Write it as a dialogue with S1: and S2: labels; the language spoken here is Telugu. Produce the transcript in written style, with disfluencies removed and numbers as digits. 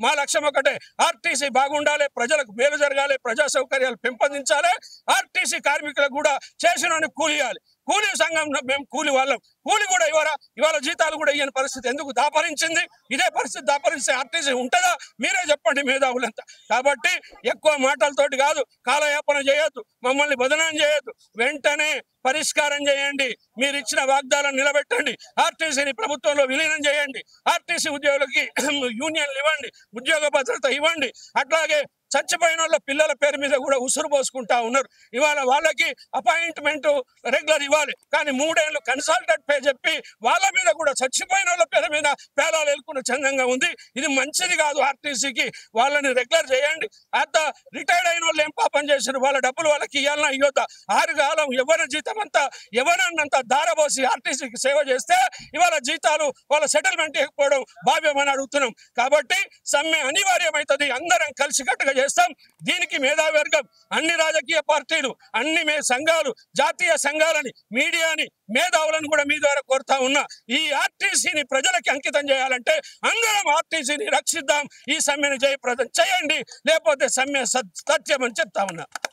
S1: మా లక్ష్యం ఒకటే, ఆర్టీసీ బాగుండాలి, ప్రజలకు మేలు జరగాలి, ప్రజా సౌకర్యాలు పెంపొందించాలి, ఆర్టీసీ కార్మికులకు కూడా చేసిన కూలి ఇవ్వాలి. కూలీ సంఘం మేము కూలి వాళ్ళం, కూలి కూడా ఇవ్వరా? ఇవాళ జీతాలు కూడా ఇవ్వని పరిస్థితి ఎందుకు దాపరించింది? ఇదే పరిస్థితి దాపరిస్తే ఆర్టీసీ ఉంటుందా? మీరే చెప్పండి మేధావులంతా. కాబట్టి ఎక్కువ మాటలతోటి కాదు, కాలయాపన చేయొద్దు, మమ్మల్ని బదనాం చేయొద్దు, వెంటనే పరిష్కారం చేయండి. మీరు ఇచ్చిన వాగ్దానాన్ని నిలబెట్టండి. ఆర్టీసీని ప్రభుత్వంలో విలీనం చేయండి. ఆర్టీసీ ఉద్యోగులకి యూనియన్లు ఇవ్వండి, ఉద్యోగ భద్రత ఇవ్వండి. అట్లాగే చచ్చిపోయిన వాళ్ళ పిల్లల పేరు మీద కూడా ఉసురు పోసుకుంటా ఉన్నారు. ఇవాళ వాళ్ళకి అపాయింట్మెంట్ రెగ్యులర్ ఇవ్వాలి, కానీ 3 ఏళ్ళు కన్సల్టెంట్ పే చెప్పి వాళ్ళ మీద కూడా చచ్చిపోయిన వాళ్ళ పేరు మీద పేలాలు ఎలుకున్న చందంగా ఉంది. ఇది మంచిది కాదు. ఆర్టీసీకి వాళ్ళని రెగ్యులర్ చేయండి. అంత రిటైర్డ్ అయిన వాళ్ళు ఏం పాపం చేశారు? వాళ్ళ డబ్బులు వాళ్ళకి ఇవ్వాలన్నా ఇవ్వద్దా? 6 కాలం ఎవరి జీతం అంతా ఎవరన్నంత దారబోసి ఆర్టీసీకి సేవ చేస్తే ఇవాళ జీతాలు వాళ్ళ సెటిల్మెంట్ ఇవ్వకపోవడం భావ్యమని అడుగుతున్నాం. కాబట్టి సమ్మె అనివార్యమవుతుంది. అందరం కలిసికట్టుగా చేస్తాం. దీనికి మేధావర్గం, అన్ని రాజకీయ పార్టీలు, అన్ని సంఘాలు, జాతీయ సంఘాలని, మీడియాని, మేధావులను కూడా మీ ద్వారా కోరుతా ఉన్నా. ఈ ఆర్టీసీని ప్రజలకి అంకితం చేయాలంటే అందరం ఆర్టీసీని రక్షిద్దాం. ఈ సమ్మెను జయప్రదం చేయండి, లేకపోతే సమ్మె సత్యం అని చెప్తా ఉన్నా.